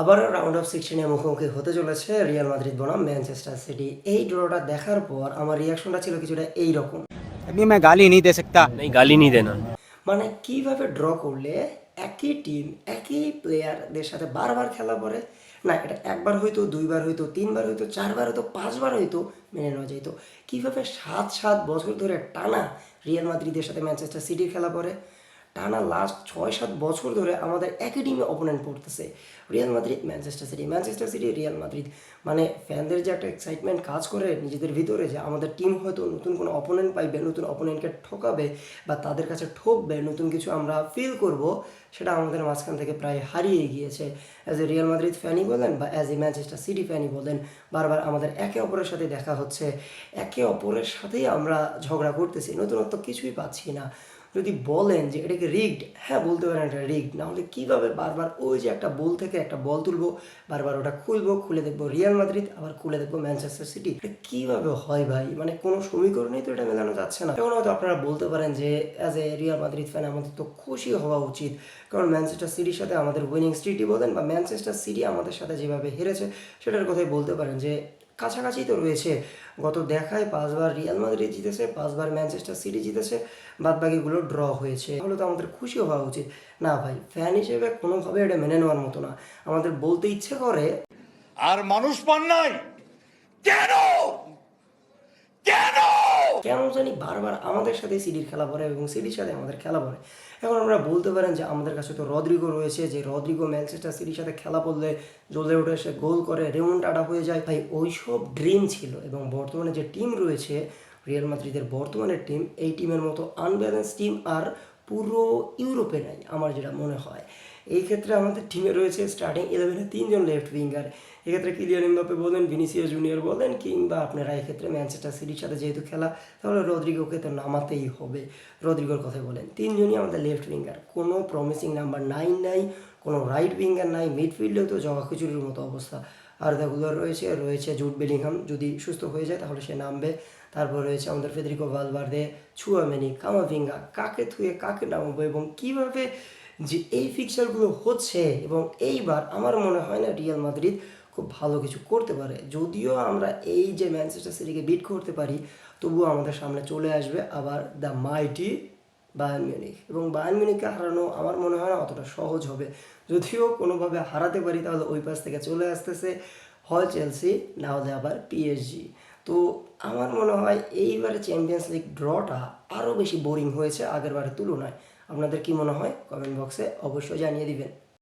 আবারও round of 16 এ মুখোমুখি হতে চলেছে রিয়াল মাদ্রিদ বনাম ম্যানচেস্টার সিটি। এই ড্রটা দেখার পর আমার রিয়াকশনটা ছিল কিছুটা এইরকম। अभी मैं गाली नहीं दे सकता। नहीं, गाली नहीं देना। মানে কিভাবে ড্র করলে একই টিম একই প্লেয়ারদের সাথে বারবার খেলা পড়ে, না এটা একবার হয়তো, দুইবার হয়তো, তিনবার হয়তো, চারবার হয়তো, পাঁচবার হয়তো মেনে নেওয়া যেত। কীভাবে 7 বছর ধরে টানা রিয়াল মাদ্রিদের সাথে ম্যানচেস্টার সিটির খেলা পড়ে, টানা লাস্ট 6-7 বছর ধরে আমাদের একই টিমে অপোনেন্ট পড়তেছে, Real Madrid Manchester city, Manchester city Real Madrid. মানে ফ্যানদের যে একটা এক্সাইটমেন্ট কাজ করে নিজেদের ভিতরে যে আমাদের টিম হয়তো নতুন কোনো অপোনেন্ট পাইবে, নতুন অপোনেন্টকে ঠকাবে বা তাদের কাছে ঠকবে, নতুন কিছু আমরা ফিল করব, সেটা আমাদের মাঝখান থেকে প্রায় হারিয়ে গিয়েছে। অ্যাজ এ রিয়াল মাদ্রিদ ফ্যানই বলেন বা অ্যাজ এ ম্যানচেস্টার সিটি ফ্যানই বলেন, বারবার আমাদের একে অপরের সাথে দেখা হচ্ছে, একে অপরের সাথেই আমরা ঝগড়া করতেছি, নতুনত্ব কিছুই পাচ্ছি না। যদি বলেন যে এটাকে রিগড, হ্যাঁ বলতে পারেন এটা রিগড, না হলে কীভাবে বারবার ওই যে একটা বল থেকে একটা বল তুলবো, বারবার ওটা খুলবো, খুলে দেখবো রিয়াল মাদ্রিদ, আবার খুলে দেখবো ম্যানচেস্টার সিটি, এটা কীভাবে হয় ভাই? মানে কোনো সমীকরণেই তো এটা মেলানো যাচ্ছে না। এখন হয়তো আপনারা বলতে পারেন যে as a Real Madrid fan আমাদের তো খুশি হওয়া উচিত, কারণ ম্যানচেস্টার সিটির সাথে আমাদের উইনিং স্ট্রিটই বলেন বা ম্যানচেস্টার সিটি আমাদের সাথে যেভাবে হেরেছে সেটার কথাই বলতে পারেন যে কাছাকাছি তো রয়েছে। গত দেখায় 5বার রিয়াল মাদ্রিদ জিতেছে, 5বার ম্যানচেস্টার সিটি জিতেছে, বাদবাকিগুলো ড্র হয়েছে। তাহলে তো আমাদের খুশি হওয়া উচিত। না ভাই, ফ্যান হিসেবে কোনোভাবে এটা মেনে নেওয়ার মতো না। আমাদের বলতে ইচ্ছে করে আর মানুষ পান নাই কেন? কেন? কেন জানি বারবার আমাদের সাথে সিটির খেলা পড়ে এবং সিটির সাথে আমাদের খেলা পড়ে। এখন আমরা বলতে পারেন যে আমাদের কাছে তো রদ্রিগো রয়েছে, যে রদ্রিগো ম্যানচেস্টার সিটির সাথে খেলা পড়লে জ্বলে উঠে সে গোল করে, রেমন্টাডা হয়ে যায়। ভাই ওইসব ড্রিম ছিল, এবং বর্তমানে যে টিম রয়েছে রিয়াল মাদ্রিদের বর্তমানের টিম, এই টিমের মতো আনব্যালেন্স টিম আর পুরো ইউরোপে নাই আমার যেটা মনে হয়। এই ক্ষেত্রে আমাদের টিমে রয়েছে স্টার্টিং 11-এ 3জন লেফট উইঙ্গার। এক্ষেত্রে কিলিয়ান এমবাপ্পে বলেন, ভিনিসিয়াস জুনিয়র বলেন, কিংবা আপনারা এক্ষেত্রে ম্যানচেস্টার সিটির সাথে যেহেতু খেলা, তাহলে রদ্রিগোকে তো নামাতেই হবে। রদ্রিগোর কথা বলেন, 3জনই আমাদের লেফট উইঙ্গার, কোনো প্রমিসিং নাম্বার 9 নাই, কোনো রাইট উইঙ্গার নাই, মিডফিল্ডেও তো জগা খিচুড়ির মতো অবস্থা। আর দেখুলো রয়েছে জুড বেলিংহাম, যদি সুস্থ হয়ে যায় তাহলে সে নামবে। তারপর রয়েছে আমাদের ফেদেরিকো ভালভার্দে, চুয়ামেনি, কামাভিঙ্গা, কাকে থুয়ে কাকে নামাবো এবং কীভাবে যে এই ফিকচারগুলো হচ্ছে। এবং এইবার আমার মনে হয় না রিয়াল মাদ্রিদ খুব ভালো কিছু করতে পারে। যদিও আমরা এই যে ম্যানচেস্টার সিটিকে বিট করতে পারি, তবুও আমাদের সামনে চলে আসবে আবার দ্য মাইটি বায়ার্ন মিউনিখ, এবং বায়ার্ন মিউনিখকে হারানো আমার মনে হয় না অতটা সহজ হবে। যদিও কোনোভাবে হারাতে পারি তাহলে ওই পাশ থেকে চলে আসতেছে হয় চেলসি, না হলে আবার পিএসজি। তো আমার মনে হয় এইবারে চ্যাম্পিয়ন্স লিগ ড্রটা আরও বেশি বোরিং হয়েছে আগের বারের তুলনায়। আপনাদের কি মনে হয়? কমেন্ট বক্সে অবশ্যই জানিয়ে দিবেন।